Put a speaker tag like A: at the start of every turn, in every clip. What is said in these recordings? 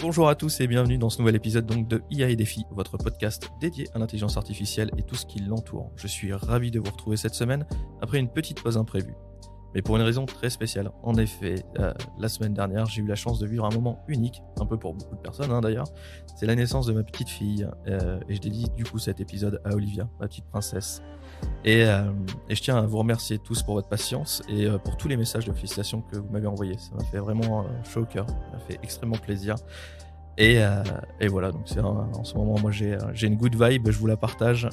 A: Bonjour à tous et bienvenue dans ce nouvel épisode donc de IA et Défi, votre podcast dédié à l'intelligence artificielle et tout ce qui l'entoure. Je suis ravi de vous retrouver cette semaine après une petite pause imprévue. Mais pour une raison très spéciale. En effet, la semaine dernière, j'ai eu la chance de vivre un moment unique, un peu pour beaucoup de personnes d'ailleurs. C'est la naissance de ma petite fille et je dédie du coup cet épisode à Olivia, ma petite princesse. Et je tiens à vous remercier tous pour votre patience et pour tous les messages de félicitations que vous m'avez envoyés. Ça m'a fait vraiment chaud au cœur, ça m'a fait extrêmement plaisir. Et voilà, donc en ce moment, moi j'ai une good vibe, je vous la partage.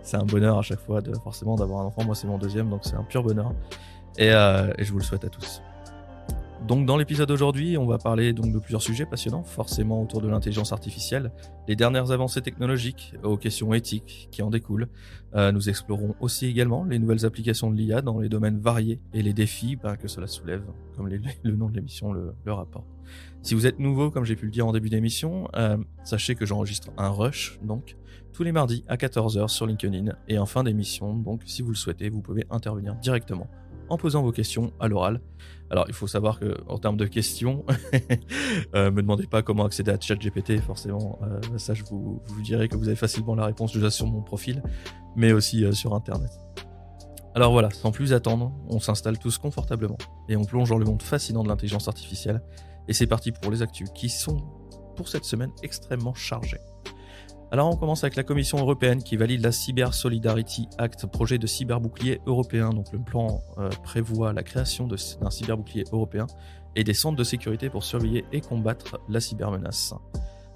A: C'est un bonheur à chaque fois forcément d'avoir un enfant. Moi c'est mon deuxième, donc c'est un pur bonheur. Et je vous le souhaite à tous. Donc dans l'épisode d'aujourd'hui, on va parler donc de plusieurs sujets passionnants, forcément autour de l'intelligence artificielle, les dernières avancées technologiques, aux questions éthiques qui en découlent. Nous explorerons aussi également les nouvelles applications de l'IA dans les domaines variés et les défis que cela soulève, comme le nom de l'émission le rapporte. Si vous êtes nouveau, comme j'ai pu le dire en début d'émission, sachez que j'enregistre un rush, donc tous les mardis à 14h sur LinkedIn, et en fin d'émission, donc si vous le souhaitez, vous pouvez intervenir directement en posant vos questions à l'oral. Alors, il faut savoir que en termes de questions, me demandez pas comment accéder à ChatGPT, forcément. Ça, je vous dirai que vous avez facilement la réponse déjà sur mon profil, mais aussi sur Internet. Alors voilà, sans plus attendre, on s'installe tous confortablement et on plonge dans le monde fascinant de l'intelligence artificielle. Et c'est parti pour les actus qui sont, pour cette semaine, extrêmement chargées. Alors on commence avec la Commission européenne qui valide la Cyber Solidarity Act, projet de cyberbouclier européen. Donc le plan prévoit la création d'un cyberbouclier européen et des centres de sécurité pour surveiller et combattre la cybermenace,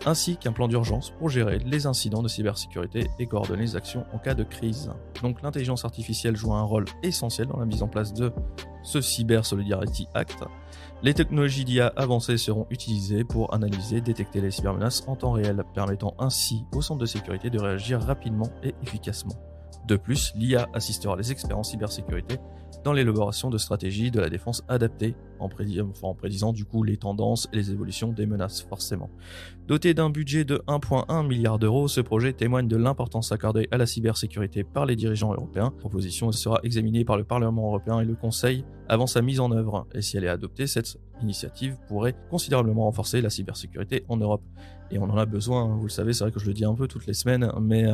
A: ainsi qu'un plan d'urgence pour gérer les incidents de cybersécurité et coordonner les actions en cas de crise. Donc l'intelligence artificielle joue un rôle essentiel dans la mise en place de ce Cyber Solidarity Act. Les technologies d'IA avancées seront utilisées pour analyser, détecter les cybermenaces en temps réel, permettant ainsi aux centres de sécurité de réagir rapidement et efficacement. De plus, l'IA assistera les experts en cybersécurité dans l'élaboration de stratégies de la défense adaptées, en prédisant du coup les tendances et les évolutions des menaces forcément. Doté d'un budget de 1,1 milliard d'euros, ce projet témoigne de l'importance accordée à la cybersécurité par les dirigeants européens. La proposition sera examinée par le Parlement européen et le Conseil avant sa mise en œuvre. Et si elle est adoptée, cette initiative pourrait considérablement renforcer la cybersécurité en Europe. Et on en a besoin, vous le savez, c'est vrai que je le dis un peu toutes les semaines, mais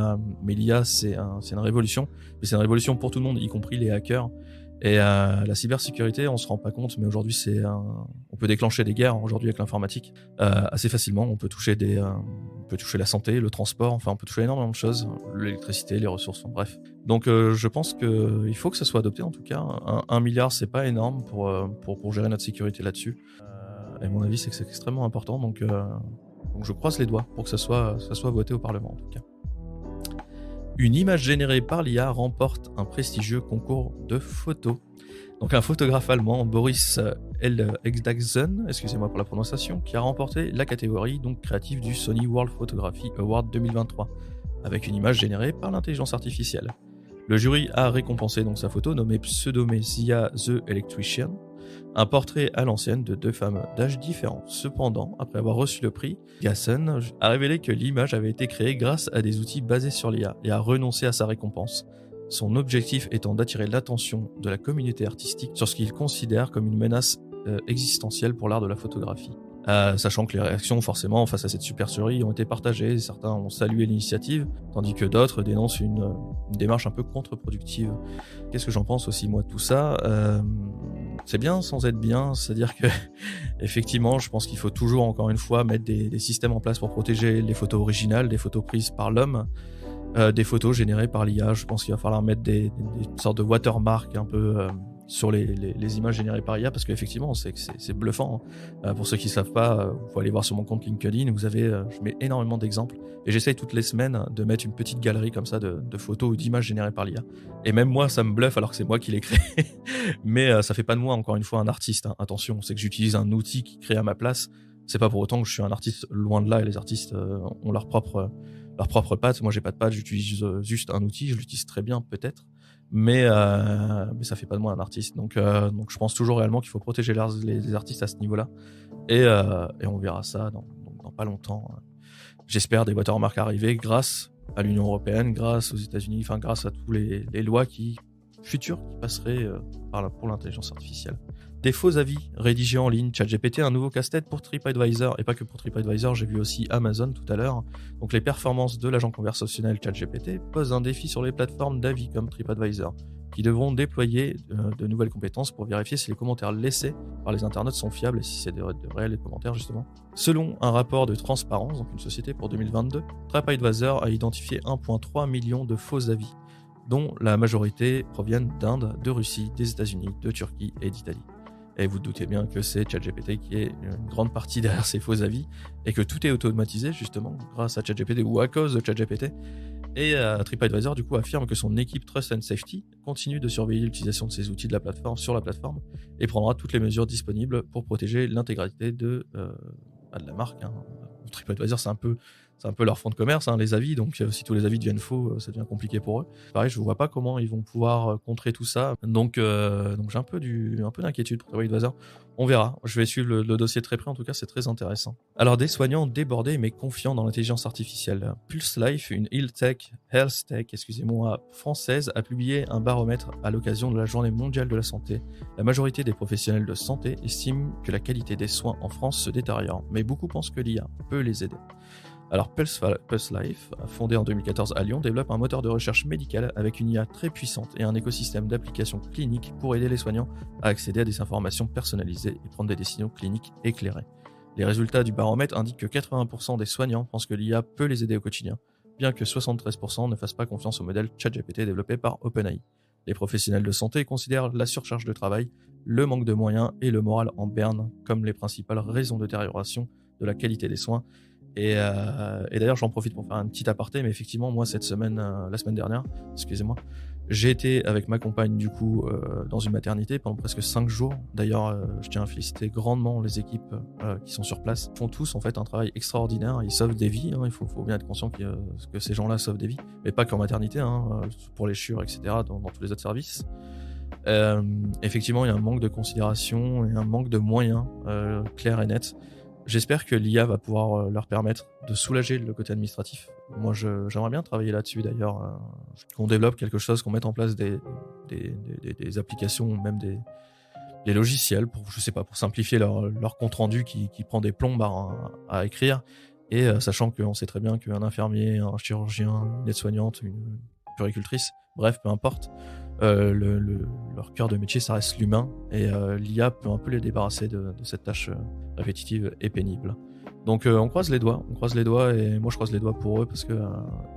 A: l'IA c'est une révolution. Mais c'est une révolution pour tout le monde, y compris les hackers. Et la cybersécurité, on se rend pas compte, mais aujourd'hui on peut déclencher des guerres aujourd'hui avec l'informatique assez facilement. On peut toucher la santé, le transport, enfin on peut toucher énormément de choses, l'électricité, les ressources, bref. Donc je pense que il faut que ça soit adopté en tout cas. 1 milliard, c'est pas énorme pour gérer notre sécurité là-dessus. Et mon avis, c'est que c'est extrêmement important. Donc je croise les doigts pour que ça soit voté au Parlement en tout cas. Une image générée par l'IA remporte un prestigieux concours de photos. Donc un photographe allemand, Boris Eldagsen, excusez-moi pour la prononciation, qui a remporté la catégorie donc créative du Sony World Photography Award 2023, avec une image générée par l'intelligence artificielle. Le jury a récompensé donc sa photo nommée Pseudomesia the Electrician, un portrait à l'ancienne de deux femmes d'âge différents. Cependant, après avoir reçu le prix, Gassen a révélé que l'image avait été créée grâce à des outils basés sur l'IA et a renoncé à sa récompense. Son objectif étant d'attirer l'attention de la communauté artistique sur ce qu'il considère comme une menace existentielle pour l'art de la photographie. Sachant que les réactions forcément face à cette supercherie ont été partagées, certains ont salué l'initiative, tandis que d'autres dénoncent une démarche un peu contre-productive. Qu'est-ce que j'en pense aussi moi de tout ça ? C'est bien sans être bien, c'est-à-dire que effectivement je pense qu'il faut toujours encore une fois mettre des systèmes en place pour protéger les photos originales, des photos prises par l'homme, des photos générées par l'IA. Je pense qu'il va falloir mettre des sortes de watermarks un peu sur les images générées par IA, parce qu'effectivement c'est bluffant. Pour ceux qui ne savent pas, vous pouvez aller voir sur mon compte LinkedIn, vous avez, je mets énormément d'exemples et j'essaye toutes les semaines de mettre une petite galerie comme ça de photos ou d'images générées par l'IA. Et même moi ça me bluffe alors que c'est moi qui l'ai créé. Mais ça fait pas de moi encore une fois un artiste, hein. Attention, c'est que j'utilise un outil qui crée à ma place. C'est pas pour autant que je suis un artiste, loin de là, et les artistes ont leur propre patte. Moi j'ai pas de patte, j'utilise juste un outil, je l'utilise très bien peut-être, mais ça fait pas de moi un artiste. Donc je pense toujours réellement qu'il faut protéger les artistes à ce niveau-là, et on verra ça dans pas longtemps. J'espère des watermarks arriver grâce à l'Union européenne, grâce aux États-Unis, enfin grâce à tous les lois qui futur qui passerait pour l'intelligence artificielle. Des faux avis rédigés en ligne, ChatGPT, un nouveau casse-tête pour TripAdvisor, et pas que pour TripAdvisor, j'ai vu aussi Amazon tout à l'heure. Donc les performances de l'agent conversationnel ChatGPT posent un défi sur les plateformes d'avis comme TripAdvisor, qui devront déployer de nouvelles compétences pour vérifier si les commentaires laissés par les internautes sont fiables et si c'est de réels commentaires justement. Selon un rapport de Transparence, donc une société pour 2022, TripAdvisor a identifié 1,3 million de faux avis, dont la majorité proviennent d'Inde, de Russie, des États-Unis, de Turquie et d'Italie. Et vous doutez bien que c'est ChatGPT qui est une grande partie derrière ces faux avis et que tout est automatisé justement grâce à ChatGPT ou à cause de ChatGPT. Et TripAdvisor du coup affirme que son équipe Trust and Safety continue de surveiller l'utilisation de ces outils de la plateforme sur la plateforme et prendra toutes les mesures disponibles pour protéger l'intégralité de la marque. TripAdvisor c'est un peu leur fonds de commerce, les avis, donc si tous les avis deviennent faux, ça devient compliqué pour eux. Pareil, je ne vois pas comment ils vont pouvoir contrer tout ça, donc j'ai un peu d'inquiétude pour TripAdvisor. On verra, je vais suivre le dossier très près, en tout cas c'est très intéressant. Alors des soignants débordés mais confiants dans l'intelligence artificielle. Pulse Life, une health tech, française, a publié un baromètre à l'occasion de la Journée mondiale de la santé. La majorité des professionnels de santé estiment que la qualité des soins en France se détériore, mais beaucoup pensent que l'IA peut les aider. Alors Pulse Life, fondé en 2014 à Lyon, développe un moteur de recherche médicale avec une IA très puissante et un écosystème d'applications cliniques pour aider les soignants à accéder à des informations personnalisées et prendre des décisions cliniques éclairées. Les résultats du baromètre indiquent que 80% des soignants pensent que l'IA peut les aider au quotidien, bien que 73% ne fassent pas confiance au modèle ChatGPT développé par OpenAI. Les professionnels de santé considèrent la surcharge de travail, le manque de moyens et le moral en berne comme les principales raisons de détérioration de la qualité des soins. Et d'ailleurs, j'en profite pour faire un petit aparté, mais effectivement, moi, la semaine dernière, j'ai été avec ma compagne, du coup, dans une maternité pendant presque 5 jours. D'ailleurs, je tiens à féliciter grandement les équipes qui sont sur place. Ils font tous, en fait, un travail extraordinaire. Ils sauvent des vies, il faut bien être conscient que ces gens-là sauvent des vies. Mais pas qu'en maternité, pour les chures, etc., dans tous les autres services. Effectivement, il y a un manque de considération et un manque de moyens clairs et nets. J'espère que l'IA va pouvoir leur permettre de soulager le côté administratif. Moi, j'aimerais bien travailler là-dessus d'ailleurs, qu'on développe quelque chose, qu'on mette en place des applications, même des logiciels pour simplifier leur compte rendu qui prend des plombes à écrire. Et sachant qu'on sait très bien qu'un infirmier, un chirurgien, une aide-soignante, une puricultrice, bref, peu importe, leur cœur de métier, ça reste l'humain, et l'IA peut un peu les débarrasser de cette tâche répétitive et pénible. Donc on croise les doigts, et moi je croise les doigts pour eux parce que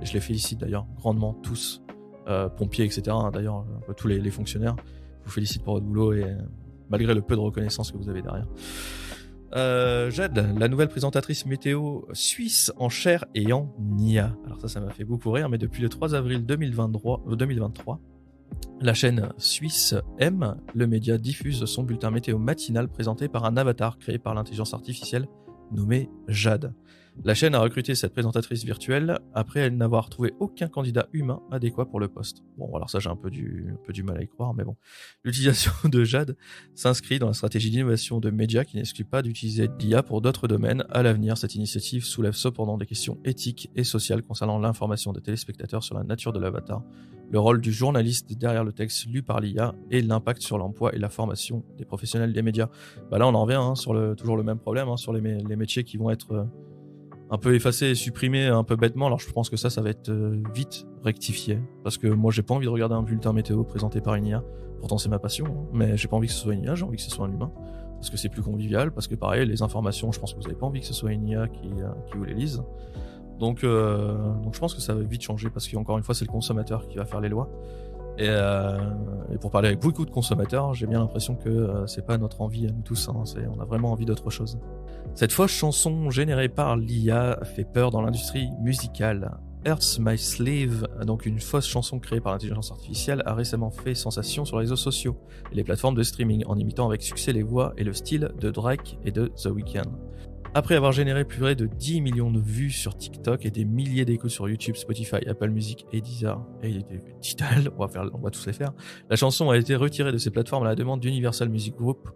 A: je les félicite d'ailleurs grandement tous, pompiers, etc. D'ailleurs, un peu tous les fonctionnaires, je vous félicite pour votre boulot et malgré le peu de reconnaissance que vous avez derrière. Jade, la nouvelle présentatrice météo suisse en chair et en IA. Alors ça m'a fait beaucoup rire, mais depuis le 3 avril 2023, la chaîne suisse M, le média diffuse son bulletin météo matinal présenté par un avatar créé par l'intelligence artificielle nommé Jade. La chaîne a recruté cette présentatrice virtuelle après n'avoir trouvé aucun candidat humain adéquat pour le poste. Bon, alors ça j'ai un peu du mal à y croire, mais bon. L'utilisation de Jade s'inscrit dans la stratégie d'innovation de médias qui n'exclut pas d'utiliser l'IA pour d'autres domaines. À l'avenir, cette initiative soulève cependant des questions éthiques et sociales concernant l'information des téléspectateurs sur la nature de l'avatar, le rôle du journaliste derrière le texte lu par l'IA et l'impact sur l'emploi et la formation des professionnels des médias. Là on en revient sur toujours le même problème, sur les métiers qui vont être un peu effacés et supprimés un peu bêtement. Alors je pense que ça va être vite rectifié, parce que moi j'ai pas envie de regarder un bulletin météo présenté par une IA, pourtant c'est ma passion, mais j'ai pas envie que ce soit une IA, j'ai envie que ce soit un humain, parce que c'est plus convivial, parce que pareil, les informations, je pense que vous avez pas envie que ce soit une IA qui vous les lise. Donc je pense que ça va vite changer, parce qu'encore une fois c'est le consommateur qui va faire les lois. Et pour parler avec beaucoup de consommateurs, j'ai bien l'impression que c'est pas notre envie à nous tous, on a vraiment envie d'autre chose. Cette fausse chanson générée par l'IA fait peur dans l'industrie musicale. Hurts My Sleeve, donc une fausse chanson créée par l'intelligence artificielle, a récemment fait sensation sur les réseaux sociaux et les plateformes de streaming en imitant avec succès les voix et le style de Drake et de The Weeknd. Après avoir généré plus de 10 millions de vues sur TikTok et des milliers d'écoutes sur YouTube, Spotify, Apple Music et Deezer, et Tidal, on va tous les faire, la chanson a été retirée de ces plateformes à la demande d'Universal Music Group,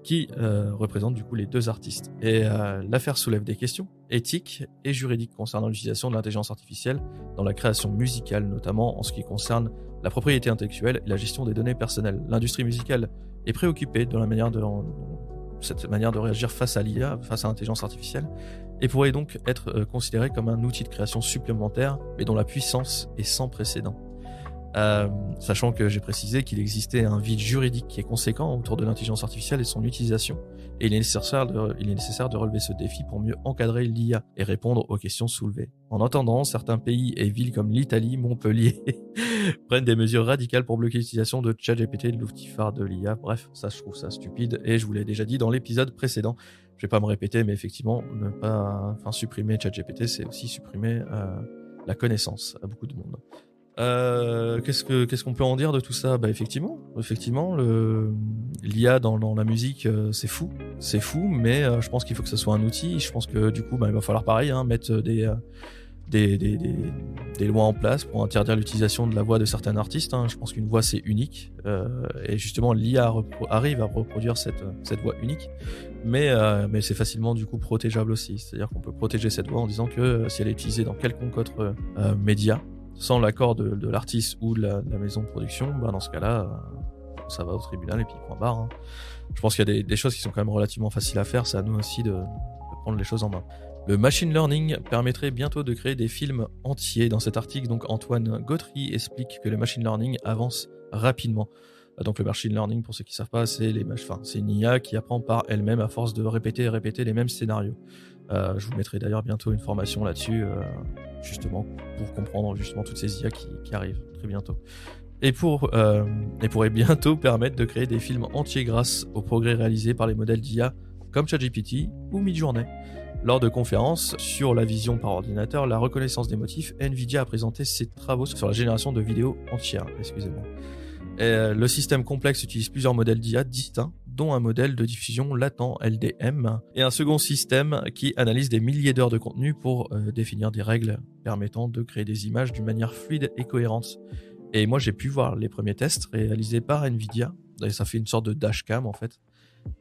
A: qui représente du coup les deux artistes. Et l'affaire soulève des questions éthiques et juridiques concernant l'utilisation de l'intelligence artificielle dans la création musicale, notamment en ce qui concerne la propriété intellectuelle et la gestion des données personnelles. L'industrie musicale est préoccupée de cette manière de réagir face à l'IA, face à l'intelligence artificielle, et pourrait donc être considérée comme un outil de création supplémentaire, mais dont la puissance est sans précédent. Sachant que j'ai précisé qu'il existait un vide juridique qui est conséquent autour de l'intelligence artificielle et son utilisation, et il est nécessaire de relever ce défi pour mieux encadrer l'IA et répondre aux questions soulevées. En attendant, certains pays et villes comme l'Italie, Montpellier, prennent des mesures radicales pour bloquer l'utilisation de ChatGPT, de l'outil phare de l'IA. Bref, ça je trouve ça stupide, et je vous l'ai déjà dit dans l'épisode précédent. Je vais pas me répéter, mais effectivement, supprimer ChatGPT, c'est aussi supprimer la connaissance à beaucoup de monde. Qu'est-ce qu'on peut en dire de tout ça? Effectivement, l'IA dans la musique, c'est fou, mais je pense qu'il faut que ce soit un outil. Je pense que du coup, il va falloir pareil, mettre des lois en place pour interdire l'utilisation de la voix de certains artistes. Je pense qu'une voix c'est unique, et justement l'IA arrive à reproduire cette voix unique, mais c'est facilement du coup protégeable aussi. C'est-à-dire qu'on peut protéger cette voix en disant que si elle est utilisée dans quelconque autre média, sans l'accord de l'artiste ou de la maison de production, dans ce cas-là, ça va au tribunal et puis point barre. Je pense qu'il y a des choses qui sont quand même relativement faciles à faire, c'est à nous aussi de prendre les choses en main. Le machine learning permettrait bientôt de créer des films entiers. Dans cet article, donc Antoine Gautry explique que le machine learning avance rapidement. Donc le machine learning, pour ceux qui ne savent pas, c'est une IA qui apprend par elle-même à force de répéter et répéter les mêmes scénarios. Je vous mettrai d'ailleurs bientôt une formation là-dessus, justement pour comprendre justement toutes ces IA qui arrivent très bientôt. Et pourrait bientôt permettre de créer des films entiers grâce aux progrès réalisés par les modèles d'IA comme ChatGPT ou Midjourney. Lors de conférences sur la vision par ordinateur, la reconnaissance des motifs, Nvidia a présenté ses travaux sur la génération de vidéos entières. Le système complexe utilise plusieurs modèles d'IA distincts, dont un modèle de diffusion latent LDM, et un second système qui analyse des milliers d'heures de contenu pour définir des règles permettant de créer des images d'une manière fluide et cohérente. Et moi j'ai pu voir les premiers tests réalisés par Nvidia, et ça fait une sorte de dashcam en fait.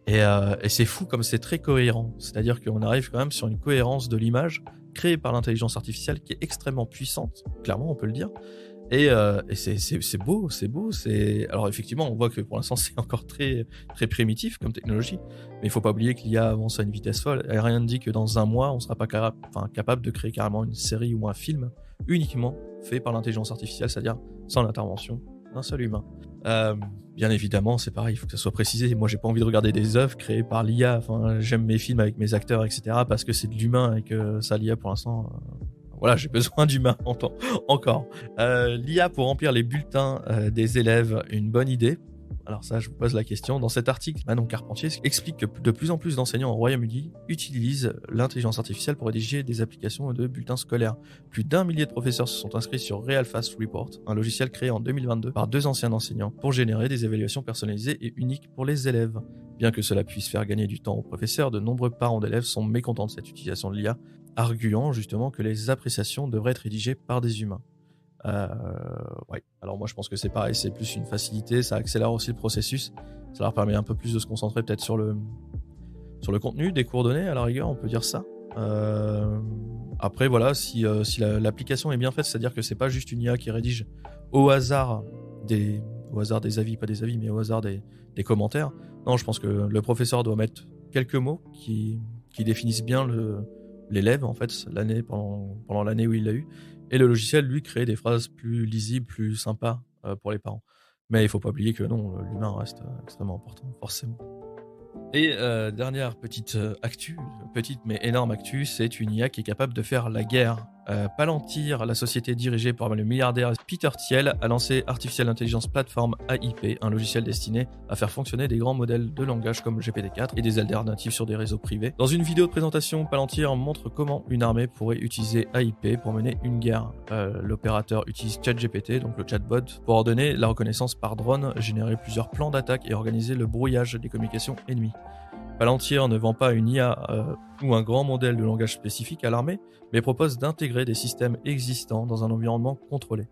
A: Et c'est fou comme c'est très cohérent, c'est-à-dire qu'on arrive quand même sur une cohérence de l'image créée par l'intelligence artificielle qui est extrêmement puissante, clairement on peut le dire. Et c'est beau. Alors effectivement, on voit que pour l'instant c'est encore très très primitif comme technologie, mais il faut pas oublier que l'IA avance à une vitesse folle. Et rien ne dit que dans un mois, on sera pas capable de créer carrément une série ou un film uniquement fait par l'intelligence artificielle, c'est-à-dire sans l'intervention d'un seul humain. Bien évidemment, c'est pareil, il faut que ça soit précisé. Moi, j'ai pas envie de regarder des œuvres créées par l'IA. J'aime mes films avec mes acteurs, etc., parce que c'est de l'humain et que ça, l'IA pour l'instant. Voilà, j'ai besoin d'humains encore. L'IA pour remplir les bulletins des élèves, une bonne idée? Alors ça, je vous pose la question. Dans cet article, Manon Carpentier explique que de plus en plus d'enseignants au Royaume-Uni utilisent l'intelligence artificielle pour rédiger des applications de bulletins scolaires. Plus d'1 millier de professeurs se sont inscrits sur RealFast Report, un logiciel créé en 2022 par 2 anciens enseignants pour générer des évaluations personnalisées et uniques pour les élèves. Bien que cela puisse faire gagner du temps aux professeurs, de nombreux parents d'élèves sont mécontents de cette utilisation de l'IA, arguant justement que les appréciations devraient être rédigées par des humains. Ouais. Alors moi je pense que c'est pareil, c'est plus une facilité, ça accélère aussi le processus, ça leur permet un peu plus de se concentrer peut-être sur le contenu des cours donnés, à la rigueur on peut dire ça. Après voilà, si l'application est bien faite, c'est-à-dire que c'est pas juste une IA qui rédige au hasard des avis, pas des avis, mais au hasard des commentaires. Non, je pense que le professeur doit mettre quelques mots qui définissent bien l'élève en fait pendant l'année où il l'a eu. Et le logiciel, lui, crée des phrases plus lisibles, plus sympas pour les parents. Mais il faut pas oublier que non, l'humain reste extrêmement important, forcément. Et dernière petite actu, petite mais énorme actu, c'est une IA qui est capable de faire la guerre. Palantir, la société dirigée par le milliardaire Peter Thiel, a lancé Artificial Intelligence Platform AIP, un logiciel destiné à faire fonctionner des grands modèles de langage comme GPT-4 et des alternatives sur des réseaux privés. Dans une vidéo de présentation, Palantir montre comment une armée pourrait utiliser AIP pour mener une guerre. L'opérateur utilise ChatGPT, donc le chatbot, pour ordonner la reconnaissance par drone, générer plusieurs plans d'attaque et organiser le brouillage des communications ennemies. Palantir ne vend pas une IA ou un grand modèle de langage spécifique à l'armée, mais propose d'intégrer des systèmes existants dans un environnement contrôlé.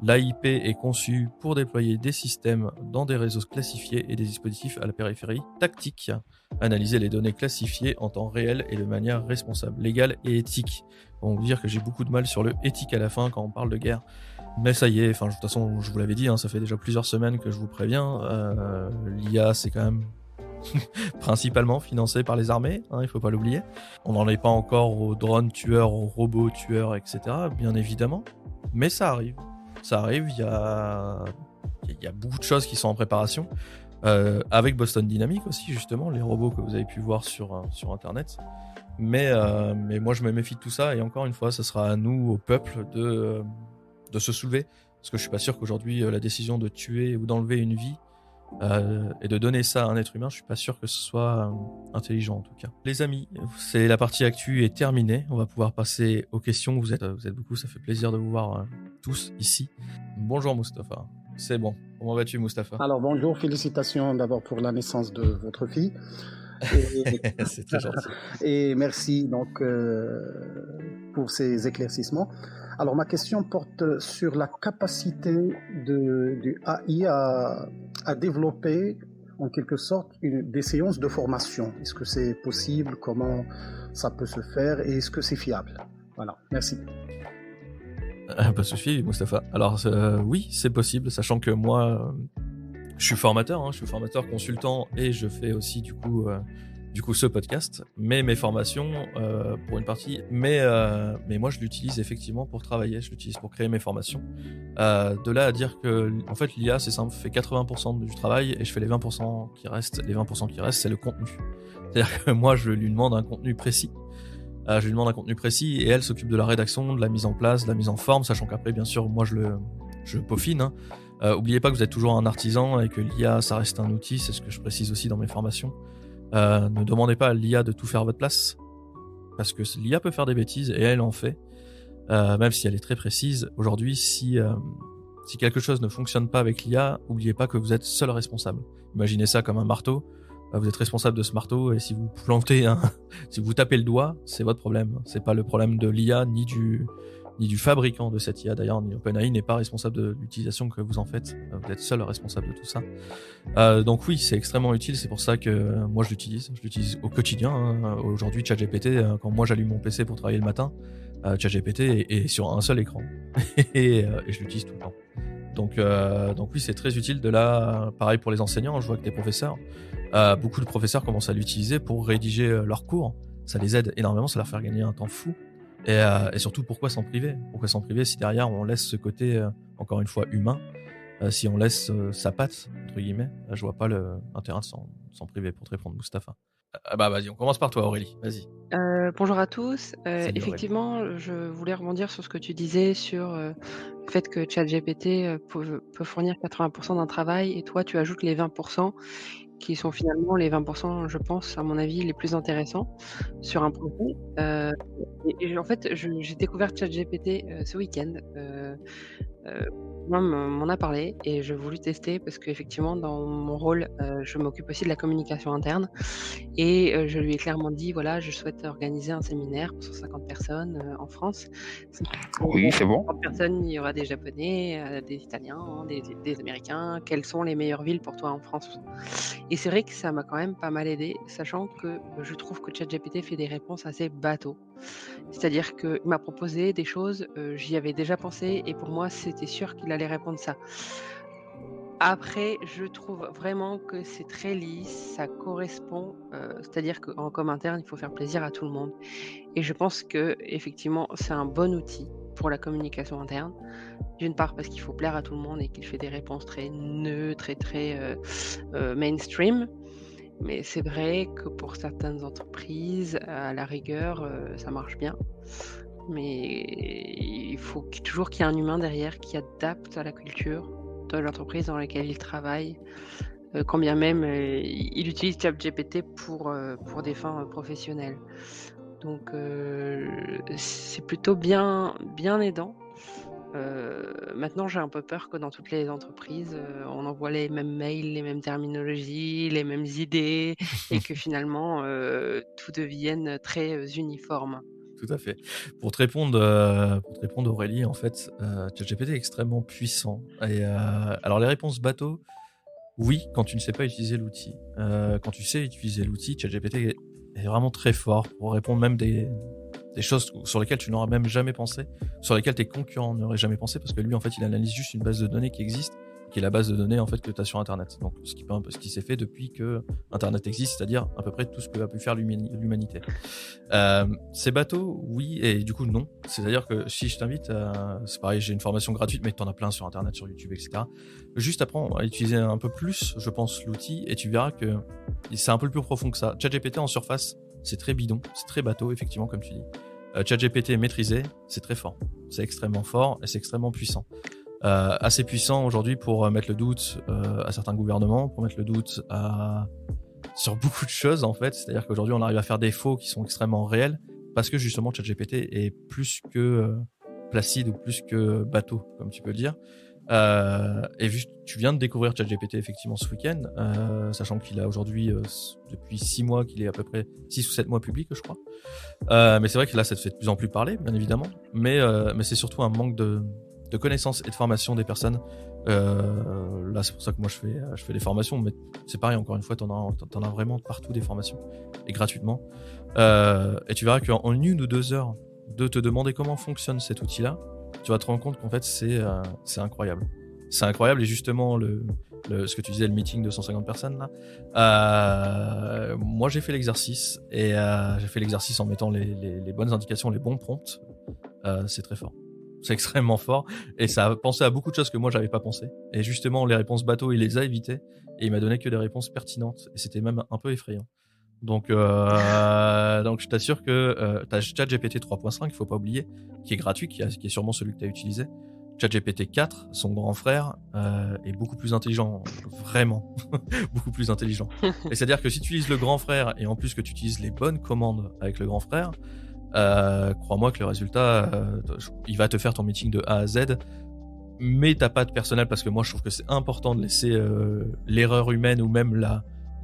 A: L'AIP est conçu pour déployer des systèmes dans des réseaux classifiés et des dispositifs à la périphérie tactique, analyser les données classifiées en temps réel et de manière responsable, légale et éthique. On va vous dire que j'ai beaucoup de mal sur le éthique à la fin quand on parle de guerre. Mais ça y est, enfin de toute façon je vous l'avais dit, hein, ça fait déjà plusieurs semaines que je vous préviens, l'IA c'est quand même principalement financé par les armées, hein, il faut pas l'oublier. On n'en est pas encore aux drones tueurs, aux robots tueurs, etc. Bien évidemment, mais ça arrive. Ça arrive, il y a beaucoup de choses qui sont en préparation. Avec Boston Dynamics aussi, justement, les robots que vous avez pu voir sur Internet. Mais moi, je me méfie de tout ça. Et encore une fois, ce sera à nous, au peuple, de se soulever. Parce que je suis pas sûr qu'aujourd'hui, la décision de tuer ou d'enlever une vie et de donner ça à un être humain, je suis pas sûr que ce soit intelligent en tout cas. Les amis, c'est la partie actu est terminée. On va pouvoir passer aux questions. Vous êtes beaucoup, ça fait plaisir de vous voir tous ici. Bonjour Mustapha. C'est bon. Comment vas-tu Mustapha?
B: Alors bonjour, félicitations d'abord pour la naissance de votre fille.
A: C'est très gentil.
B: Et merci donc pour ces éclaircissements. Alors ma question porte sur la capacité du AI à développer en quelque sorte des séances de formation. Est-ce que c'est possible? Comment ça peut se faire? Et est-ce que c'est fiable? Voilà, merci.
A: Pas de souci, Mustapha. Alors oui, c'est possible, sachant que moi, je suis formateur, je suis formateur consultant et je fais aussi du coup ce podcast. Mais mes formations, pour une partie, mais moi je l'utilise effectivement pour travailler, je l'utilise pour créer mes formations. De là à dire que, en fait, l'IA, c'est simple, fait 80% du travail et je fais les 20% qui restent. Les 20% qui restent, c'est le contenu. C'est-à-dire que moi, je lui demande un contenu précis. Je lui demande un contenu précis et elle s'occupe de la rédaction, de la mise en place, de la mise en forme, sachant qu'après, bien sûr, moi, je peaufine. Oubliez pas que vous êtes toujours un artisan et que l'IA, ça reste un outil, c'est ce que je précise aussi dans mes formations. Ne demandez pas à l'IA de tout faire à votre place, parce que l'IA peut faire des bêtises et elle en fait, même si elle est très précise. Aujourd'hui, si quelque chose ne fonctionne pas avec l'IA, oubliez pas que vous êtes seul responsable. Imaginez ça comme un marteau. Vous êtes responsable de ce marteau et si vous plantez si vous tapez le doigt, c'est votre problème. C'est pas le problème de l'IA ni du fabricant de cette IA. D'ailleurs, OpenAI n'est pas responsable de l'utilisation que vous en faites. Vous êtes seul responsable de tout ça. Donc oui, c'est extrêmement utile. C'est pour ça que moi je l'utilise. Je l'utilise au quotidien. Aujourd'hui, ChatGPT, quand moi j'allume mon PC pour travailler le matin, ChatGPT est sur un seul écran et je l'utilise tout le temps. Donc oui, c'est très utile. De là, pareil pour les enseignants. Je vois que des professeurs, beaucoup de professeurs commencent à l'utiliser pour rédiger leurs cours. Ça les aide énormément, ça leur fait gagner un temps fou. Et surtout, pourquoi s'en priver? Pourquoi s'en priver si derrière on laisse ce côté, encore une fois, humain, si on laisse sa patte, entre guillemets, je vois pas l'intérêt de s'en priver pour te répondre, Mustapha. Bah vas-y, on commence par toi, Aurélie, vas-y.
C: Bonjour à tous.
A: Salut, Aurélie.
C: Effectivement, je voulais rebondir sur ce que tu disais sur le fait que ChatGPT peut fournir 80% d'un travail et toi, tu ajoutes les 20% qui sont finalement les 20%, je pense, à mon avis, les plus intéressants sur un projet. Et en fait, j'ai découvert ChatGPT ce week-end. Moi, m'en a parlé et j'ai voulu tester parce qu'effectivement, dans mon rôle, je m'occupe aussi de la communication interne et je lui ai clairement dit: «Voilà, je souhaite organiser un séminaire pour 150 personnes, en France».
D: Oui, c'est bon.
C: 150 personnes, il y aura des Japonais, des Italiens, des Américains. Quelles sont les meilleures villes pour toi en France? Et c'est vrai que ça m'a quand même pas mal aidée, sachant que je trouve que ChatGPT fait des réponses assez bateaux. C'est-à-dire qu'il m'a proposé des choses, j'y avais déjà pensé et pour moi, c'était sûr qu'il allait répondre ça. Après, je trouve vraiment que c'est très lisse, ça correspond, c'est-à-dire qu'en com interne, il faut faire plaisir à tout le monde et je pense qu'effectivement, c'est un bon outil pour la communication interne. D'une part parce qu'il faut plaire à tout le monde et qu'il fait des réponses très neutres et très, mainstream. Mais c'est vrai que pour certaines entreprises, à la rigueur, ça marche bien. Mais il faut toujours qu'il y ait un humain derrière qui adapte à la culture de l'entreprise dans laquelle il travaille, quand bien même, il utilise ChatGPT pour des fins, professionnelles. Donc c'est plutôt bien aidant. Maintenant, j'ai un peu peur que dans toutes les entreprises, on envoie les mêmes mails, les mêmes terminologies, les mêmes idées et que finalement, tout devienne très, uniforme.
A: Tout à fait. Pour te répondre, Aurélie, en fait, ChatGPT est extrêmement puissant. Et alors les réponses bateau, oui, quand tu ne sais pas utiliser l'outil. Quand tu sais utiliser l'outil, ChatGPT est vraiment très fort pour répondre même des choses sur lesquelles tu n'auras même jamais pensé, sur lesquelles tes concurrents n'auraient jamais pensé, parce que lui, en fait, il analyse juste une base de données qui existe, qui est la base de données en fait que tu as sur Internet. Donc ce qui s'est fait depuis que Internet existe, c'est-à-dire à peu près tout ce que a pu faire l'humanité. C'est bateau, oui, et du coup non. C'est-à-dire que si je t'invite, c'est pareil, j'ai une formation gratuite, mais t'en as plein sur Internet, sur YouTube, etc. Juste apprends à utiliser un peu plus, je pense, l'outil, et tu verras que c'est un peu plus profond que ça. ChatGPT en surface, c'est très bidon, c'est très bateau, effectivement, comme tu dis. ChatGPT maîtrisé, c'est très fort. C'est extrêmement fort et c'est extrêmement puissant. Assez puissant aujourd'hui pour mettre le doute à certains gouvernements, pour mettre le doute sur beaucoup de choses en fait. C'est-à-dire qu'aujourd'hui on arrive à faire des faux qui sont extrêmement réels parce que justement ChatGPT est plus que placide ou plus que bateau, comme tu peux le dire. Et vu que tu viens de découvrir ChatGPT effectivement ce week-end, sachant qu'il a aujourd'hui depuis 6 mois qu'il est à peu près 6 ou 7 mois public, je crois. Mais c'est vrai que là ça te fait de plus en plus parler, bien évidemment. Mais c'est surtout un manque de connaissances et de formation des personnes. Là, c'est pour ça que moi je fais des formations, mais c'est pareil, encore une fois, t'en as vraiment partout des formations et gratuitement. Et tu verras qu'en 1 ou 2 heures de te demander comment fonctionne cet outil-là, tu vas te rendre compte qu'en fait c'est incroyable. C'est incroyable et justement ce que tu disais, le meeting de 150 personnes là. Moi j'ai fait l'exercice et j'ai fait l'exercice en mettant les bonnes indications, les bons prompts. C'est très fort. C'est extrêmement fort et ça a pensé à beaucoup de choses que moi j'avais pas pensé. Et justement les réponses bateau il les a évitées et il m'a donné que des réponses pertinentes et c'était même un peu effrayant. Donc je t'assure que t'as ChatGPT 3.5, il faut pas oublier, qui est gratuit, qui est sûrement celui que tu as utilisé. ChatGPT 4, son grand frère, est beaucoup plus intelligent, vraiment, beaucoup plus intelligent. Et c'est-à-dire que si tu utilises le grand frère et en plus que tu utilises les bonnes commandes avec le grand frère, crois-moi que le résultat, il va te faire ton meeting de A à Z, mais t'as pas de personnel parce que moi je trouve que c'est important de laisser l'erreur humaine ou même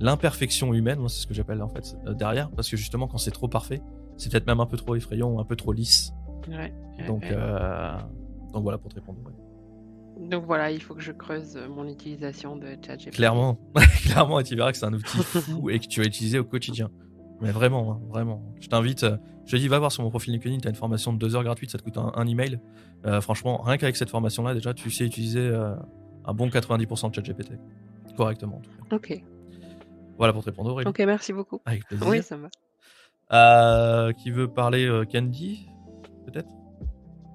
A: l'imperfection humaine, moi c'est ce que j'appelle en fait derrière, parce que justement quand c'est trop parfait, c'est peut-être même un peu trop effrayant ou un peu trop lisse.
C: Ouais,
A: Donc voilà pour te répondre. Ouais.
C: Donc voilà, il faut que je creuse mon utilisation de ChatGPT.
A: Clairement, et tu verras que c'est un outil fou et que tu vas utiliser au quotidien. Mais vraiment, hein, vraiment. Je t'invite, je te dis, va voir sur mon profil LinkedIn, t'as une formation de 2 heures gratuite, ça te coûte un email. Franchement, rien qu'avec cette formation-là, déjà, tu sais utiliser un bon 90% de ChatGPT. Correctement, en tout cas.
C: Ok.
A: Voilà pour te répondre, Aurélie.
C: Ok, merci beaucoup.
A: Avec plaisir.
C: Oui, ça va.
A: Qui veut parler Candy, peut-être?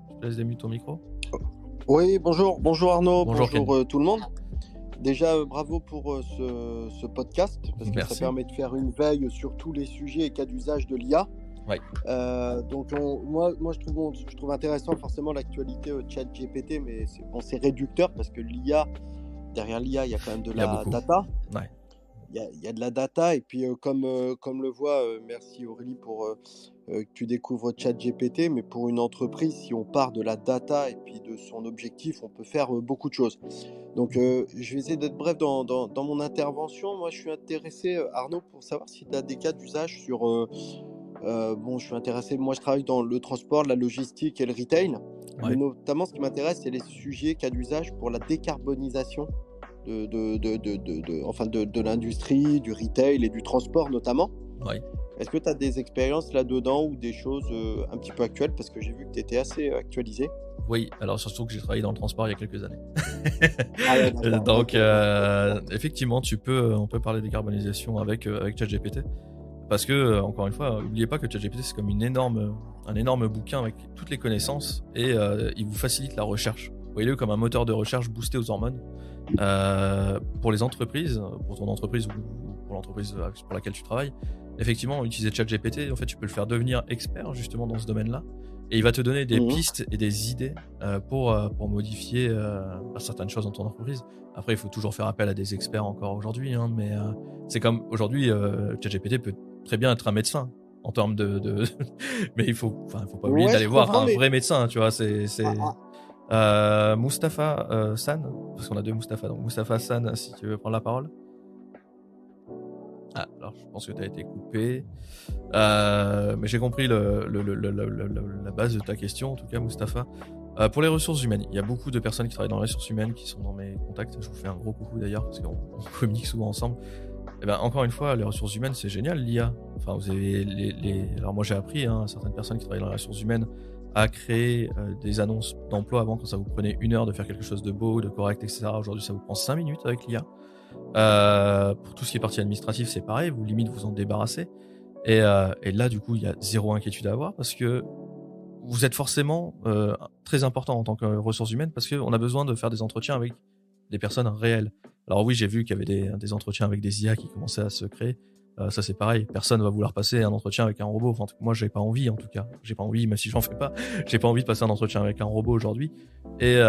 A: Je te laisse démuter ton micro.
E: Oui, bonjour Arnaud, bonjour tout le monde. Déjà, bravo pour ce podcast, parce que ça permet de faire une veille sur tous les sujets et cas d'usage de l'IA.
A: Ouais.
E: Donc, moi je trouve intéressant forcément l'actualité ChatGPT, mais c'est réducteur parce que derrière l'IA, il y a quand même de la data.
A: Ouais.
E: Il y a de la data, et puis comme le voit, merci Aurélie pour que tu découvres ChatGPT, mais pour une entreprise, si on part de la data et puis de son objectif, on peut faire beaucoup de choses. Donc je vais essayer d'être bref dans mon intervention. Moi je suis intéressé, Arnaud, pour savoir si tu as des cas d'usage sur... je suis intéressé, moi je travaille dans le transport, la logistique et le retail, mais notamment ce qui m'intéresse, c'est les sujets cas d'usage pour la décarbonisation de l'industrie, du retail et du transport notamment.
A: Ouais.
E: Est-ce que tu as des expériences là-dedans ou des choses un petit peu actuelles, parce que j'ai vu que tu étais assez actualisé?
A: Oui, alors surtout que j'ai travaillé dans le transport il y a quelques années.
E: Donc,
A: effectivement, on peut parler de décarbonisation avec ChatGPT. Parce que, encore une fois, n'oubliez pas que ChatGPT, c'est comme un énorme bouquin avec toutes les connaissances et il vous facilite la recherche. Voyez-le comme un moteur de recherche boosté aux hormones. Pour les entreprises, pour ton entreprise ou pour l'entreprise pour laquelle tu travailles, effectivement, utiliser ChatGPT, en fait, tu peux le faire devenir expert justement dans ce domaine-là. Et il va te donner des pistes et des idées pour modifier certaines choses dans ton entreprise. Après, il faut toujours faire appel à des experts encore aujourd'hui, hein, mais c'est comme aujourd'hui, ChatGPT peut très bien être un médecin en termes de... mais il faut pas oublier d'aller voir un vrai médecin, tu vois. Mustapha San, parce qu'on a 2 Mustapha, donc Mustapha San, si tu veux prendre la parole. Ah, alors je pense que tu as été coupé. Mais j'ai compris la base de ta question, en tout cas, Mustapha. Pour les ressources humaines, il y a beaucoup de personnes qui travaillent dans les ressources humaines qui sont dans mes contacts. Je vous fais un gros coucou d'ailleurs, parce qu'on communique souvent ensemble. Eh ben, encore une fois, les ressources humaines, c'est génial, l'IA. Enfin, vous avez alors moi, j'ai appris, hein, certaines personnes qui travaillent dans les ressources humaines à créer des annonces d'emploi avant, quand ça vous prenait 1 heure de faire quelque chose de beau, de correct, etc. Aujourd'hui, ça vous prend 5 minutes avec l'IA. Pour tout ce qui est partie administrative, c'est pareil, vous limite vous en débarrassez. Et là, du coup, il y a zéro inquiétude à avoir parce que vous êtes forcément très important en tant que ressources humaines parce qu'on a besoin de faire des entretiens avec des personnes réelles. Alors oui, j'ai vu qu'il y avait des entretiens avec des IA qui commençaient à se créer. Ça, c'est pareil. Personne va vouloir passer un entretien avec un robot. Enfin, moi, j'ai pas envie, en tout cas. J'ai pas envie, même si j'en fais pas. J'ai pas envie de passer un entretien avec un robot aujourd'hui. Et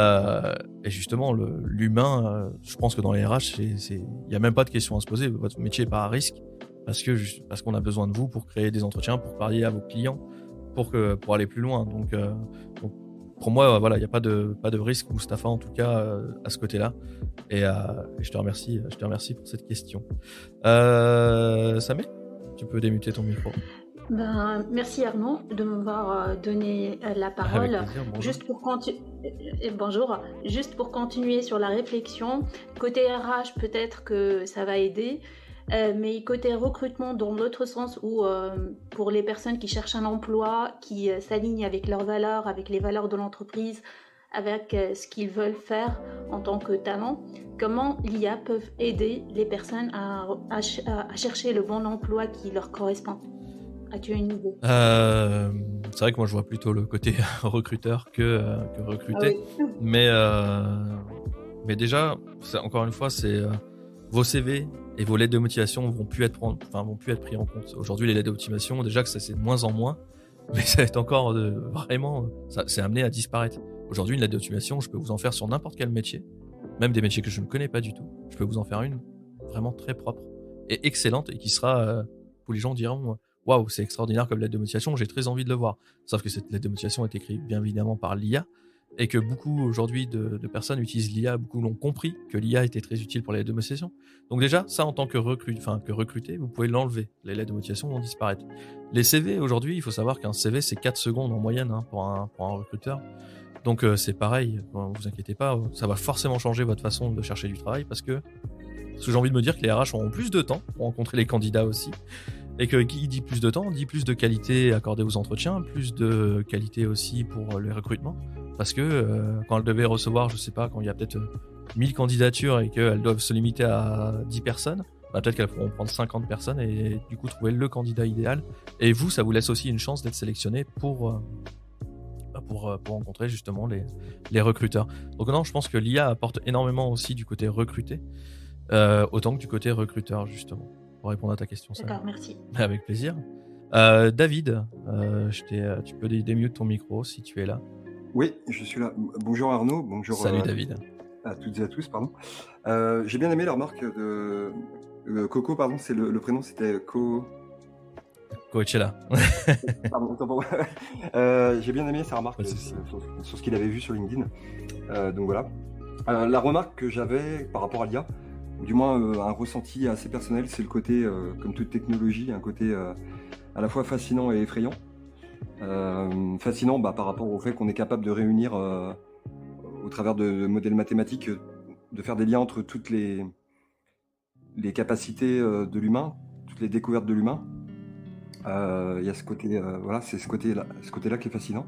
A: justement, l'humain, je pense que dans les RH, il y a même pas de question à se poser. Votre métier est pas à risque parce qu'on a besoin de vous pour créer des entretiens, pour parler à vos clients, pour aller plus loin. Donc pour moi, voilà, il n'y a pas de risque, Mustapha, en tout cas, à ce côté-là. Et je te remercie pour cette question. Samé, tu peux démuter ton micro.
F: Merci Arnaud de m'avoir donné la parole.
A: Avec plaisir, bonjour.
F: Bonjour. Juste pour continuer sur la réflexion, côté RH, peut-être que ça va aider. Mais côté recrutement, dans l'autre sens où pour les personnes qui cherchent un emploi, qui s'alignent avec leurs valeurs, avec les valeurs de l'entreprise, avec ce qu'ils veulent faire en tant que talent, comment l'IA peut aider les personnes à chercher le bon emploi qui leur correspond? As-tu une idée?
A: C'est vrai que moi je vois plutôt le côté recruteur que recruter.
F: Ah oui.
A: Mais déjà, encore une fois, c'est vos CV et vos lettres de motivation vont plus être pris en compte. Aujourd'hui, les lettres de motivation, déjà que ça c'est de moins en moins, mais ça va être encore vraiment, c'est amené à disparaître. Aujourd'hui, une lettre de motivation, je peux vous en faire sur n'importe quel métier, même des métiers que je ne connais pas du tout. Je peux vous en faire une vraiment très propre et excellente et qui sera, où les gens diront waouh, c'est extraordinaire comme lettre de motivation, j'ai très envie de le voir. Sauf que cette lettre de motivation est écrite bien évidemment par l'IA et que beaucoup aujourd'hui de personnes utilisent l'IA, beaucoup l'ont compris que l'IA était très utile pour les lettres de motivation. Donc déjà, ça en tant que recruté, vous pouvez l'enlever. Les lettres de motivation vont disparaître. Les CV aujourd'hui, il faut savoir qu'un CV c'est 4 secondes en moyenne pour un recruteur. Donc c'est pareil, vous inquiétez pas, ça va forcément changer votre façon de chercher du travail parce que j'ai envie de me dire que les RH auront plus de temps pour rencontrer les candidats aussi. Et que qui dit plus de temps, dit plus de qualité accordée aux entretiens, plus de qualité aussi pour les recrutements. Parce que quand elles devaient recevoir, je sais pas, quand il y a peut-être 1000 candidatures et qu'elles doivent se limiter à 10 personnes, peut-être qu'elles pourront prendre 50 personnes et du coup trouver le candidat idéal. Et vous, ça vous laisse aussi une chance d'être sélectionné pour rencontrer justement les recruteurs. Donc non, je pense que l'IA apporte énormément aussi du côté recruté, autant que du côté recruteur justement. Pour répondre à ta question.
F: D'accord, merci.
A: Avec plaisir. David, tu peux démute ton micro si tu es là.
G: Oui, je suis là. Bonjour Arnaud, bonjour.
A: Salut David.
G: À toutes et à tous, pardon. J'ai bien aimé la remarque de Coco, pardon, c'est le prénom, c'était
A: Coachella.
G: Pardon, autant pour moi. J'ai bien aimé sa remarque sur ce qu'il avait vu sur LinkedIn. Donc voilà. La remarque que j'avais par rapport à l'IA, du moins un ressenti assez personnel, c'est le côté, comme toute technologie, un côté à la fois fascinant et effrayant. Fascinant par rapport au fait qu'on est capable de réunir au travers de modèles mathématiques, de faire des liens entre toutes les capacités de l'humain, toutes les découvertes de l'humain. Il y a ce côté, voilà, c'est ce côté-là qui est fascinant.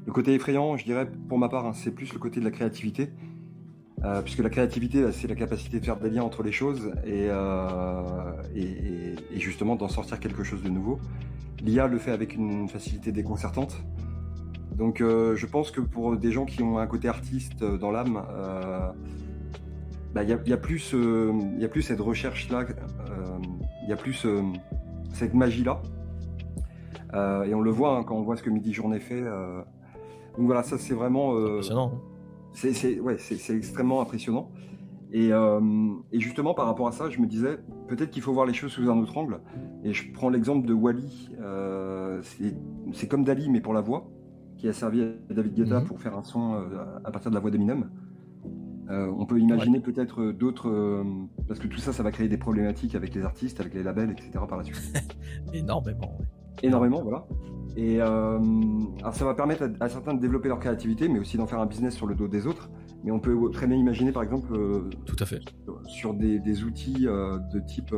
G: Le côté effrayant, je dirais, pour ma part, c'est plus le côté de la créativité. Puisque la créativité, c'est la capacité de faire des liens entre les choses et justement d'en sortir quelque chose de nouveau. L'IA le fait avec une facilité déconcertante. Donc je pense que pour des gens qui ont un côté artiste dans l'âme, il y a plus cette recherche-là, il y a plus cette magie-là. Et on le voit quand on voit ce que Midi Journée fait. Donc voilà, ça c'est vraiment...
A: impressionnant.
G: C'est extrêmement impressionnant. Et justement, par rapport à ça, je me disais, peut-être qu'il faut voir les choses sous un autre angle. Et je prends l'exemple de Wall-E. C'est comme Dall-E, mais pour la voix, qui a servi à David Guetta pour faire un son à partir de la voix d'Eminem. On peut imaginer peut-être d'autres... parce que tout ça, ça va créer des problématiques avec les artistes, avec les labels, etc. par la suite.
A: Énormément, oui.
G: Énormément, voilà. Et alors ça va permettre à certains de développer leur créativité, mais aussi d'en faire un business sur le dos des autres. mais on peut très bien imaginer, par exemple,
A: Tout à fait.
G: sur des outils de type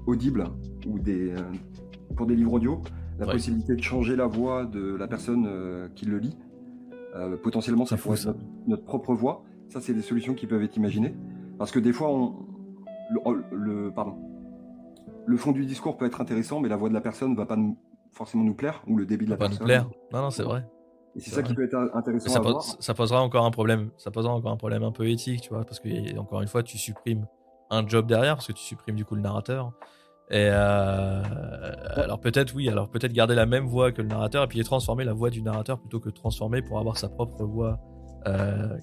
G: audible ou pour des livres audio, la
A: Ouais.
G: possibilité de changer la voix de la personne qui le lit. Potentiellement, ça
A: C'est fou,
G: pourrait être
A: ça.
G: notre propre voix. Ça, c'est des solutions qui peuvent être imaginées. Parce que des fois, le fond du discours peut être intéressant, mais la voix de la personne ne va pas forcément nous plaire, ou le débit de
A: Ça
G: la
A: va pas nous
G: personne.
A: plaire. Non, c'est vrai.
G: Et c'est
A: C'est
G: ça qui
A: vrai.
G: peut être
A: Mais
G: intéressant à voir.
A: ça posera encore un problème. Ça posera encore un problème un peu éthique, tu vois, parce que encore une fois, tu supprimes un job derrière, parce que tu supprimes du coup le narrateur. Et alors peut-être garder la même voix que le narrateur et puis transformer la voix du narrateur plutôt que transformer pour avoir sa propre voix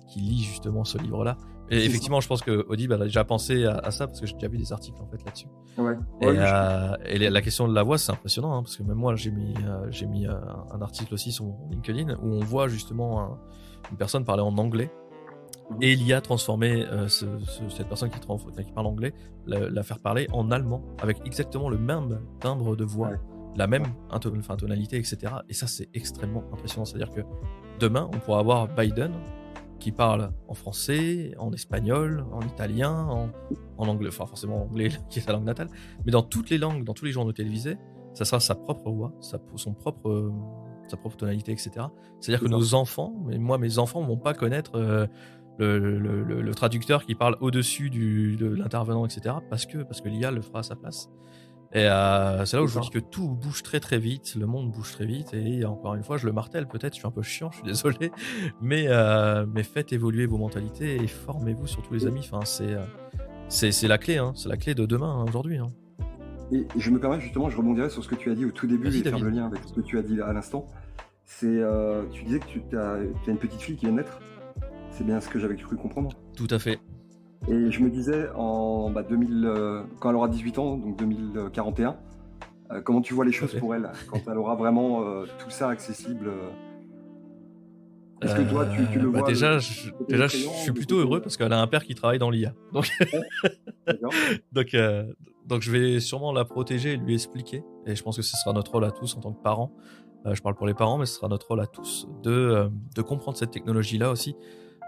A: qui lit justement ce livre-là. Et
G: C'est
A: effectivement, je pense que Audible a déjà pensé à ça parce que j'ai déjà vu des articles en fait là-dessus.
G: Ouais.
A: Et,
G: Ouais, je-
A: la question de la voix, c'est impressionnant parce que même moi, j'ai mis un article aussi sur mon LinkedIn où on voit justement une personne parler en anglais. Et l'IA transformer cette personne qui parle anglais, la faire parler en allemand avec exactement le même timbre de voix,
G: Ouais.
A: la même tonalité, etc. Et ça, c'est extrêmement impressionnant. C'est-à-dire que demain, on pourra avoir Biden qui parle en français, en espagnol, en italien, en anglais, enfin forcément en anglais qui est sa langue natale, mais dans toutes les langues, dans tous les journaux télévisés, ça sera sa propre voix, sa propre tonalité, etc. C'est-à-dire
G: C'est
A: que
G: ça.
A: nos enfants, mes enfants vont pas connaître le traducteur qui parle au-dessus de l'intervenant, etc. Parce que l'IA le fera à sa place. Et c'est là où je vous dis que tout bouge très très vite, le monde bouge très vite, et encore une fois, je le martèle peut-être, je suis un peu chiant, je suis désolé, mais faites évoluer vos mentalités et formez-vous surtout les amis. Enfin, c'est la clé, hein, c'est la clé de demain, hein, aujourd'hui. Hein.
G: Et je me permets justement, je rebondirai sur ce que tu as dit au tout début
A: Vas-y,
G: et faire
A: David.
G: le lien avec ce que tu as dit à l'instant. C'est, tu disais que tu as une petite fille qui vient de naître. C'est bien ce que j'avais cru comprendre.
A: Tout à fait.
G: Et je me disais, en 2000, quand elle aura 18 ans, donc 2041, comment tu vois les choses
A: fait.
G: pour elle, quand elle aura vraiment tout ça accessible Est-ce que toi, tu le vois
A: Déjà, je suis plutôt heureux parce qu'elle a un père qui travaille dans l'IA. Donc,
G: D'accord.
A: donc je vais sûrement la protéger et lui expliquer. Et je pense que ce sera notre rôle à tous en tant que parents. Je parle pour les parents, mais ce sera notre rôle à tous de comprendre cette technologie-là aussi.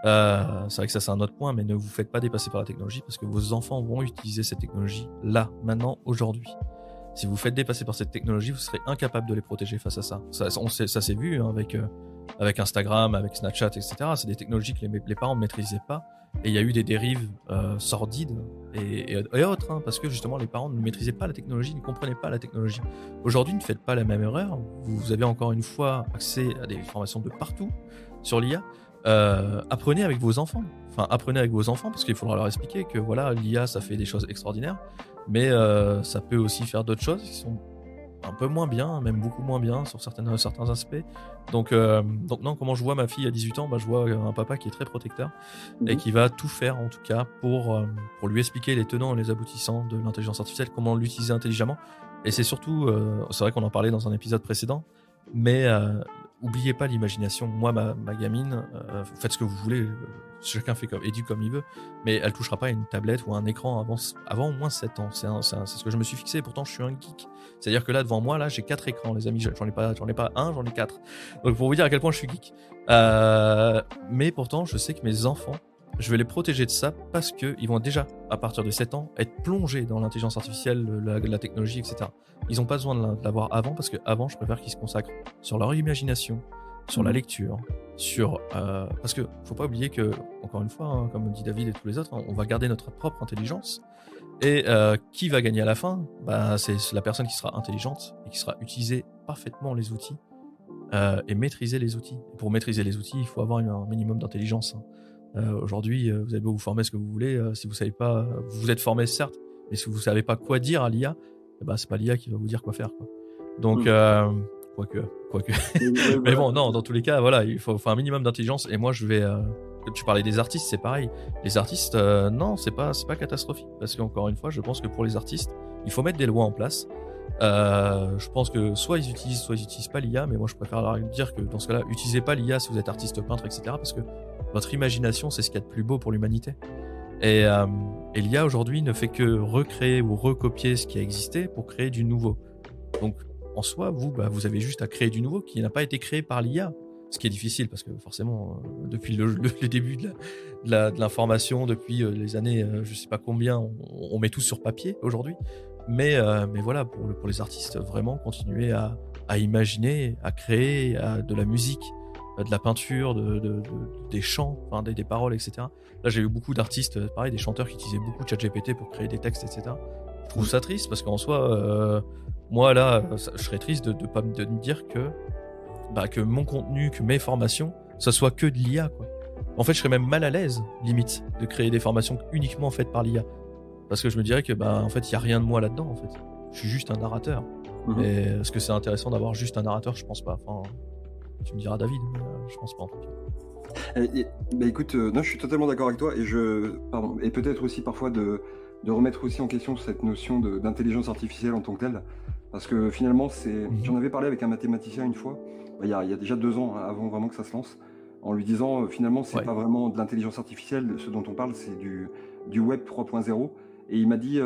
A: C'est vrai que ça, c'est un autre point, mais ne vous faites pas dépasser par la technologie parce que vos enfants vont utiliser cette technologie là, maintenant, aujourd'hui. Si vous faites dépasser par cette technologie, vous serez incapable de les protéger face à ça. Ça s'est vu hein, avec Instagram, avec Snapchat, etc. C'est des technologies que les parents ne maîtrisaient pas. Et il y a eu des dérives sordides et autres, hein, parce que justement les parents ne maîtrisaient pas la technologie, ne comprenaient pas la technologie. Aujourd'hui, ne faites pas la même erreur. Vous avez encore une fois accès à des formations de partout sur l'IA. Apprenez avec vos enfants. Enfin, apprenez avec vos enfants parce qu'il faudra leur expliquer que voilà, l'IA, ça fait des choses extraordinaires, mais ça peut aussi faire d'autres choses qui sont un peu moins bien, même beaucoup moins bien sur certains aspects. Donc non, comment je vois ma fille à 18 ans, je vois un papa qui est très protecteur et qui va tout faire en tout cas pour lui expliquer les tenants et les aboutissants de l'intelligence artificielle, comment l'utiliser intelligemment. Et c'est surtout, c'est vrai qu'on en parlait dans un épisode précédent, mais oubliez pas l'imagination. Moi, ma gamine, faites ce que vous voulez, chacun éduque comme il veut, mais elle touchera pas à une tablette ou à un écran avant au moins 7 ans. C'est ce que je me suis fixé, et pourtant je suis un geek. C'est-à-dire que là, devant moi, là, j'ai 4 écrans, les amis, j'en ai pas un, j'en ai 4. Donc pour vous dire à quel point je suis geek. Mais pourtant, je sais que mes enfants, je vais les protéger de ça parce qu'ils vont déjà, à partir de 7 ans, être plongés dans l'intelligence artificielle, la technologie, etc. Ils n'ont pas besoin de l'avoir avant parce qu'avant, je préfère qu'ils se consacrent sur leur imagination, sur la lecture, parce que faut pas oublier que, encore une fois, hein, comme dit David et tous les autres, on va garder notre propre intelligence. Et qui va gagner à la fin ? C'est la personne qui sera intelligente et qui sera utiliser parfaitement les outils et maîtriser les outils. Et pour maîtriser les outils, il faut avoir un minimum d'intelligence. Aujourd'hui, vous avez beau vous former ce que vous voulez, si vous savez pas, vous êtes formé certes, mais si vous savez pas quoi dire à l'IA, c'est pas l'IA qui va vous dire quoi faire, quoi. Donc, quoique. Mais bon, non, dans tous les cas, voilà, il faut un minimum d'intelligence. Et moi, je vais. Tu parlais des artistes, c'est pareil. Les artistes, non, c'est pas catastrophique, parce qu'encore une fois, je pense que pour les artistes, il faut mettre des lois en place. Je pense que soit ils utilisent pas l'IA, mais moi je préfère leur dire que dans ce cas-là, utilisez pas l'IA si vous êtes artiste, peintre, etc. Parce que votre imagination, c'est ce qu'il y a de plus beau pour l'humanité. Et l'IA aujourd'hui ne fait que recréer ou recopier ce qui a existé pour créer du nouveau. Donc en soi, vous avez juste à créer du nouveau qui n'a pas été créé par l'IA. Ce qui est difficile parce que forcément, depuis le début de l'information, depuis les années, je sais pas combien, on met tout sur papier aujourd'hui. Mais voilà, pour les artistes, vraiment continuer à imaginer, à créer de la musique, de la peinture, des chants, enfin des paroles, etc. Là, j'ai eu beaucoup d'artistes, pareil, des chanteurs qui utilisaient beaucoup ChatGPT pour créer des textes, etc. Je trouve ça triste parce qu'en soi, moi là, je serais triste de me dire que mon contenu, que mes formations, ça soit que de l'IA, quoi. En fait, je serais même mal à l'aise, limite, de créer des formations uniquement faites par l'IA. Parce que je me dirais que, en fait, il n'y a rien de moi là-dedans, en fait. Je suis juste un narrateur. Et est-ce que c'est intéressant d'avoir juste un narrateur? Je pense pas. Enfin, tu me diras, David, mais je pense pas, en tout cas.
G: Écoute, non, je suis totalement d'accord avec toi, et peut-être aussi parfois de remettre aussi en question cette notion d'intelligence artificielle en tant que telle, parce que finalement, j'en avais parlé avec un mathématicien une fois, il y a déjà 2 ans, hein, avant vraiment que ça se lance, en lui disant, finalement, c'est pas vraiment de l'intelligence artificielle, ce dont on parle, c'est du web 3.0, et il m'a dit,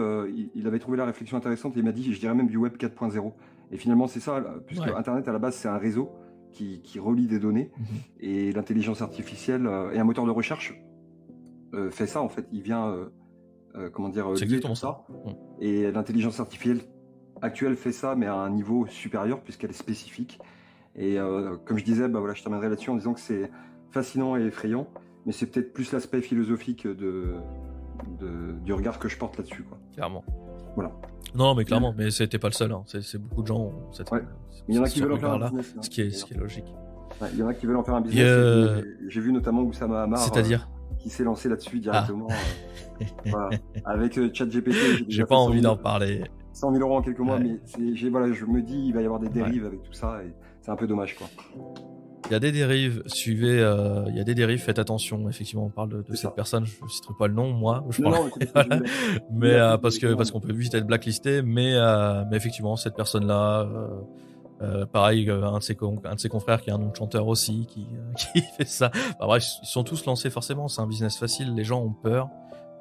G: il avait trouvé la réflexion intéressante, et il m'a dit, je dirais même du web 4.0, et finalement, c'est ça, puisque Internet, à la base, c'est un réseau qui relie des données, et l'intelligence artificielle et un moteur de recherche fait ça, en fait, il vient
A: c'est exactement ça.
G: Et l'intelligence artificielle actuelle fait ça, mais à un niveau supérieur puisqu'elle est spécifique. Et comme je disais, je terminerai là-dessus en disant que c'est fascinant et effrayant, mais c'est peut-être plus l'aspect philosophique du regard que je porte là-dessus, quoi.
A: Clairement.
G: Voilà.
A: Non, mais clairement, mais c'était pas le seul, hein. C'est beaucoup de gens.
G: Il y en a qui veulent en faire un business.
A: Ce qui est logique.
G: Il y en a qui veulent en faire un business. J'ai vu notamment Oussama Hamar.
A: C'est-à-dire
G: qui s'est lancé là-dessus directement. Voilà. Avec ChatGPT.
A: J'ai pas envie d'en parler.
G: 100 000 euros en quelques mois, mais je me dis il va y avoir des dérives avec tout ça et c'est un peu dommage, quoi.
A: Il y a des dérives, il y a des dérives, faites attention. Effectivement, on parle de cette personne, je ne citerai pas le nom, moi. Mais parce qu'on peut vite être blacklisté, mais effectivement, cette personne-là, pareil, un de ses confrères qui est un nom de chanteur aussi, qui fait ça. Bref, ils sont tous lancés forcément, c'est un business facile, les gens ont peur.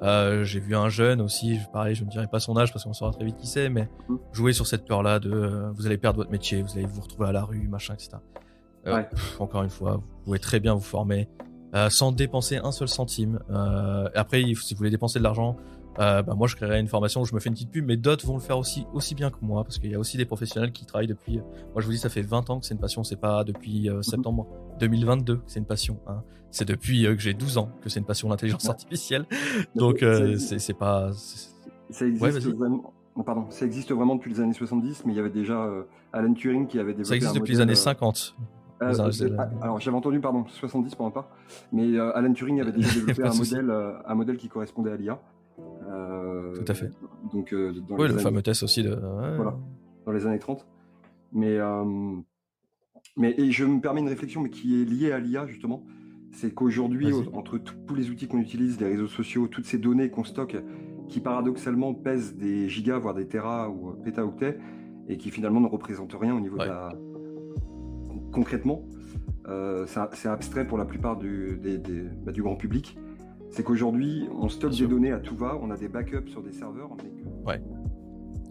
A: J'ai vu un jeune aussi, pareil, je ne dirai pas son âge parce qu'on saura très vite qui c'est, mais jouer sur cette peur-là de vous allez perdre votre métier, vous allez vous retrouver à la rue, machin, etc. Encore une fois, vous pouvez très bien vous former sans dépenser un seul centime. Après, si vous voulez dépenser de l'argent, moi je créerai une formation où je me fais une petite pub, mais d'autres vont le faire aussi bien que moi, parce qu'il y a aussi des professionnels qui travaillent depuis. Moi je vous dis, ça fait 20 ans que c'est une passion, c'est pas depuis septembre 2022 que c'est une passion, hein. C'est depuis que j'ai 12 ans que c'est une passion, l'intelligence artificielle. Donc c'est pas.
G: Ça existe vraiment. Pardon, ça existe vraiment depuis les années 70, mais il y avait déjà Alan Turing qui avait développé.
A: Ça existe depuis les années 50.
G: Alors j'avais entendu 70 pour ma part, mais Alan Turing avait déjà développé un modèle qui correspondait à l'IA.
A: Tout à fait.
G: Donc
A: le fameux test aussi
G: voilà, dans les années 30. Mais je me permets une réflexion, mais qui est liée à l'IA justement, c'est qu'aujourd'hui, entre tous les outils qu'on utilise, les réseaux sociaux, toutes ces données qu'on stocke, qui paradoxalement pèsent des gigas, voire des téras ou pétaoctets, et qui finalement ne représentent rien au niveau de la... Concrètement, c'est abstrait pour la plupart du grand public. C'est qu'aujourd'hui, on stocke des données à tout va, on a des backups sur des serveurs.
A: Ouais.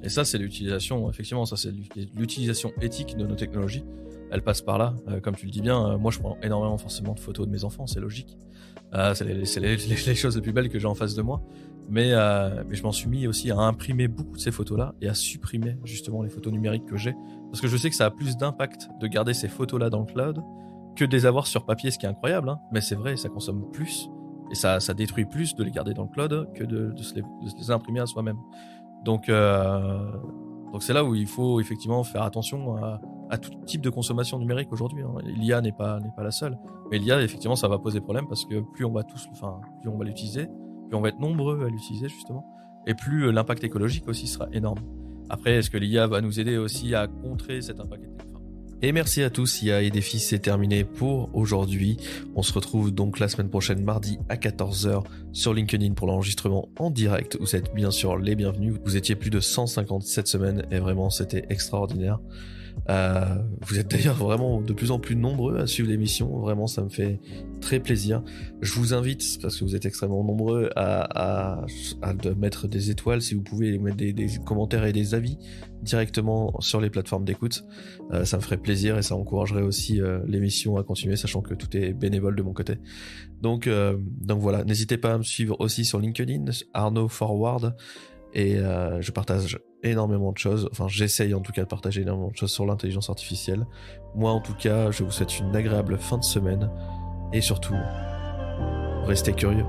A: Et ça, c'est l'utilisation, effectivement, ça c'est l'utilisation éthique de nos technologies. Elle passe par là, comme tu le dis bien. Moi, je prends énormément forcément de photos de mes enfants, c'est logique. C'est les choses les plus belles que j'ai en face de moi. Mais je m'en suis mis aussi à imprimer beaucoup de ces photos-là et à supprimer justement les photos numériques que j'ai. Parce que je sais que ça a plus d'impact de garder ces photos-là dans le cloud que de les avoir sur papier, ce qui est incroyable, hein. Mais c'est vrai, ça consomme plus et ça détruit plus de les garder dans le cloud que de se les imprimer à soi-même. Donc c'est là où il faut effectivement faire attention à tout type de consommation numérique aujourd'hui, hein. L'IA n'est pas la seule, mais l'IA effectivement ça va poser problème parce que plus on va l'utiliser, plus on va être nombreux à l'utiliser justement, et plus l'impact écologique aussi sera énorme. Après, est-ce que l'IA va nous aider aussi à contrer cet impact écologique? Et merci à tous, IA et Défi, c'est terminé pour aujourd'hui. On se retrouve donc la semaine prochaine, mardi à 14h sur LinkedIn pour l'enregistrement en direct. Vous êtes bien sûr les bienvenus. Vous étiez plus de 150 cette semaine et vraiment c'était extraordinaire. Vous êtes d'ailleurs vraiment de plus en plus nombreux à suivre l'émission, vraiment ça me fait très plaisir. Je vous invite, parce que vous êtes extrêmement nombreux, à de mettre des étoiles, si vous pouvez mettre des commentaires et des avis directement sur les plateformes d'écoute. Ça me ferait plaisir et ça encouragerait aussi l'émission à continuer, sachant que tout est bénévole de mon côté. Donc voilà, n'hésitez pas à me suivre aussi sur LinkedIn, Arnaud Forward, et je partage énormément de choses, enfin j'essaye en tout cas de partager énormément de choses sur l'intelligence artificielle. Moi en tout cas, je vous souhaite une agréable fin de semaine, et surtout, restez curieux.